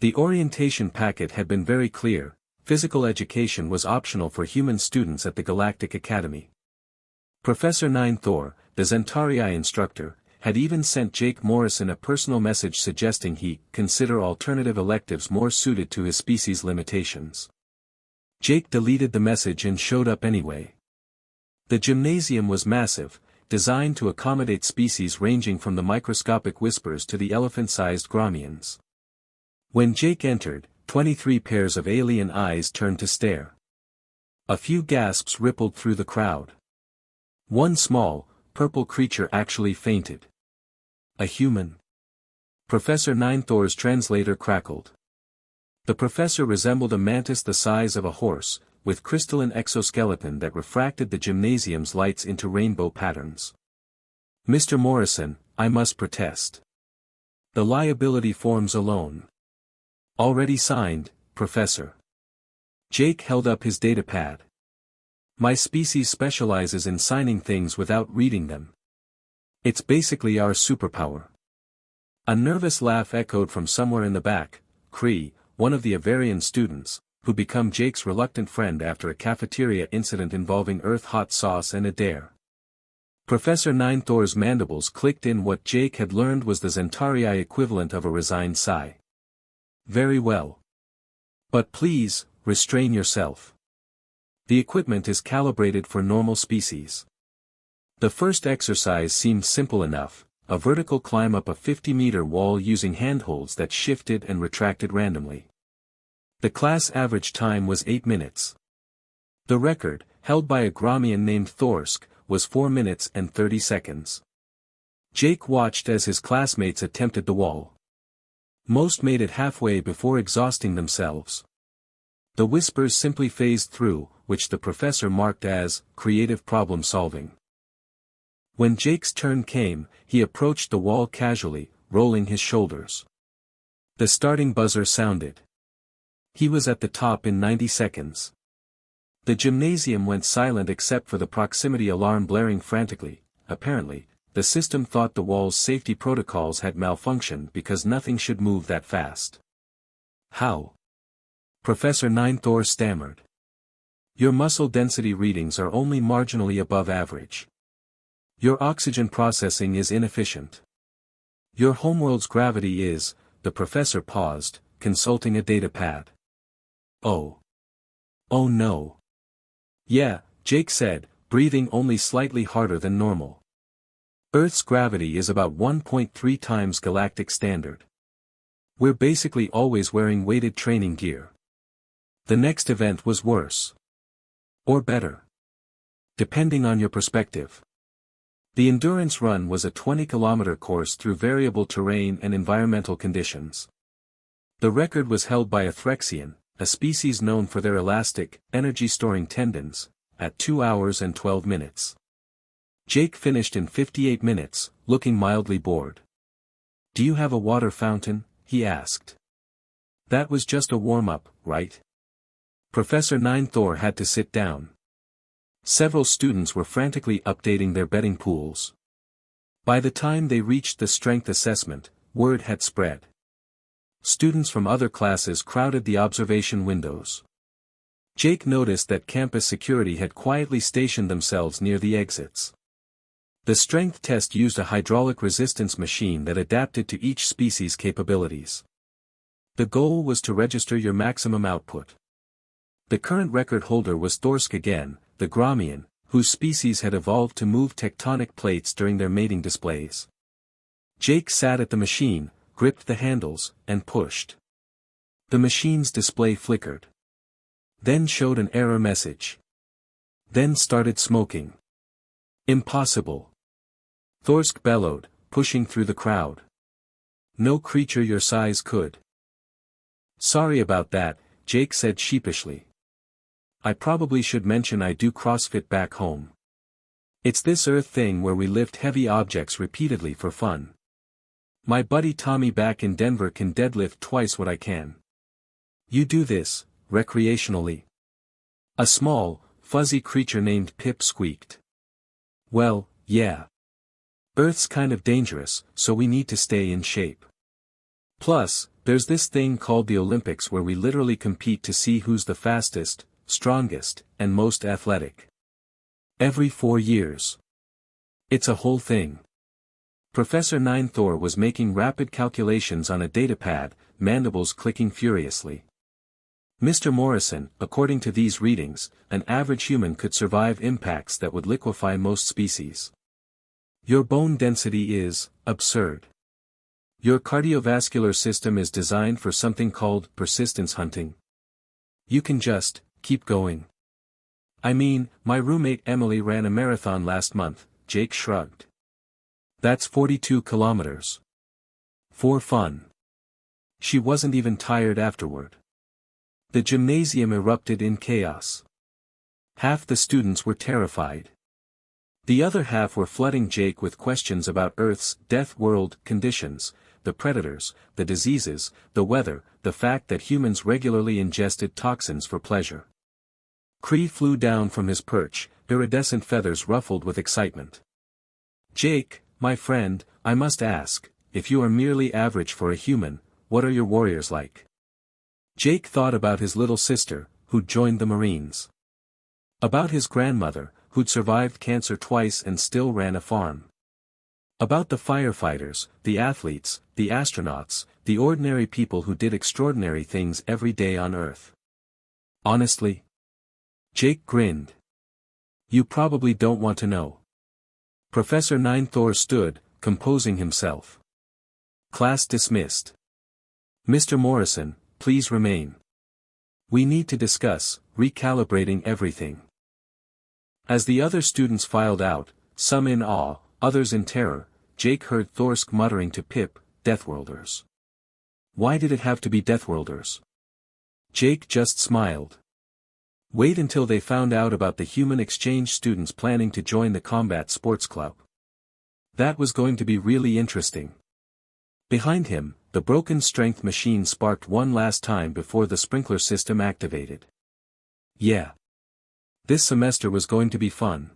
The orientation packet had been very clear: physical education was optional for human students at the Galactic Academy. Professor Ninethor, the Zentarii instructor, had even sent Jake Morrison a personal message suggesting he consider alternative electives more suited to his species' limitations. Jake deleted the message and showed up anyway. The gymnasium was massive, designed to accommodate species ranging from the microscopic whispers to the elephant-sized Grommians. When Jake entered, 23 pairs of alien eyes turned to stare. A few gasps rippled through the crowd. One small, purple creature actually fainted. A human? Professor Ninethor's translator crackled. The professor resembled a mantis the size of a horse, with crystalline exoskeleton that refracted the gymnasium's lights into rainbow patterns. Mr. Morrison, I must protest. The liability forms alone. Already signed, Professor. Jake held up his datapad. My species specializes in signing things without reading them. It's basically our superpower. A nervous laugh echoed from somewhere in the back. Cree, one of the Avarian students, who became Jake's reluctant friend after a cafeteria incident involving Earth hot sauce and a dare. Professor Ninethor's mandibles clicked in. What Jake had learned was the Zentarii equivalent of a resigned sigh. Very well. But please, restrain yourself. The equipment is calibrated for normal species. The first exercise seemed simple enough: a vertical climb up a 50-meter wall using handholds that shifted and retracted randomly. The class average time was 8 minutes. The record, held by a Grommian named Thorsk, was 4 minutes and 30 seconds. Jake watched as his classmates attempted the wall. Most made it halfway before exhausting themselves. The whispers simply phased through, which the professor marked as creative problem solving. When Jake's turn came, he approached the wall casually, rolling his shoulders. The starting buzzer sounded. He was at the top in 90 seconds. The gymnasium went silent except for the proximity alarm blaring frantically. Apparently, the system thought the wall's safety protocols had malfunctioned because nothing should move that fast. How? Professor Ninethor stammered. Your muscle density readings are only marginally above average. Your oxygen processing is inefficient. Your homeworld's gravity is, the professor paused, consulting a datapad. Oh. Oh no. Yeah, Jake said, breathing only slightly harder than normal. Earth's gravity is about 1.3 times galactic standard. We're basically always wearing weighted training gear. The next event was worse. Or better. Depending on your perspective. The endurance run was a 20-kilometer course through variable terrain and environmental conditions. The record was held by a Threxian, a species known for their elastic, energy-storing tendons, at 2 hours and 12 minutes. Jake finished in 58 minutes, looking mildly bored. Do you have a water fountain? He asked. That was just a warm-up, right? Professor Ninethor had to sit down. Several students were frantically updating their betting pools. By the time they reached the strength assessment, word had spread. Students from other classes crowded the observation windows. Jake noticed that campus security had quietly stationed themselves near the exits. The strength test used a hydraulic resistance machine that adapted to each species' capabilities. The goal was to register your maximum output. The current record holder was Thorsk again, the Grommian, whose species had evolved to move tectonic plates during their mating displays. Jake sat at the machine, gripped the handles, and pushed. The machine's display flickered. Then showed an error message. Then started smoking. Impossible. Thorsk bellowed, pushing through the crowd. No creature your size could. Sorry about that, Jake said sheepishly. I probably should mention I do CrossFit back home. It's this Earth thing where we lift heavy objects repeatedly for fun. My buddy Tommy back in Denver can deadlift twice what I can. You do this, recreationally? A small, fuzzy creature named Pip squeaked. Well, yeah. Earth's kind of dangerous, so we need to stay in shape. Plus, there's this thing called the Olympics where we literally compete to see who's the fastest, strongest, and most athletic. Every 4 years. It's a whole thing. Professor Nine Thor was making rapid calculations on a datapad, mandibles clicking furiously. Mr. Morrison, according to these readings, an average human could survive impacts that would liquefy most species. Your bone density is absurd. Your cardiovascular system is designed for something called persistence hunting. You can just keep going. I mean, my roommate Emily ran a marathon last month, Jake shrugged. That's 42 kilometers. For fun. She wasn't even tired afterward. The gymnasium erupted in chaos. Half the students were terrified. The other half were flooding Jake with questions about Earth's Deathworld conditions, the predators, the diseases, the weather, the fact that humans regularly ingested toxins for pleasure. Kree flew down from his perch, iridescent feathers ruffled with excitement. Jake, my friend, I must ask, if you are merely average for a human, what are your warriors like? Jake thought about his little sister, who'd joined the Marines. About his grandmother, who'd survived cancer twice and still ran a farm. About the firefighters, the athletes, the astronauts, the ordinary people who did extraordinary things every day on Earth. Honestly? Jake grinned. You probably don't want to know. Professor Nine Thor stood, composing himself. Class dismissed. Mr. Morrison, please remain. We need to discuss recalibrating everything. As the other students filed out, some in awe, others in terror, Jake heard Thorsk muttering to Pip, Deathworlders. Why did it have to be Deathworlders? Jake just smiled. Wait until they found out about the human exchange students planning to join the combat sports club. That was going to be really interesting. Behind him, the broken strength machine sparked one last time before the sprinkler system activated. Yeah. This semester was going to be fun.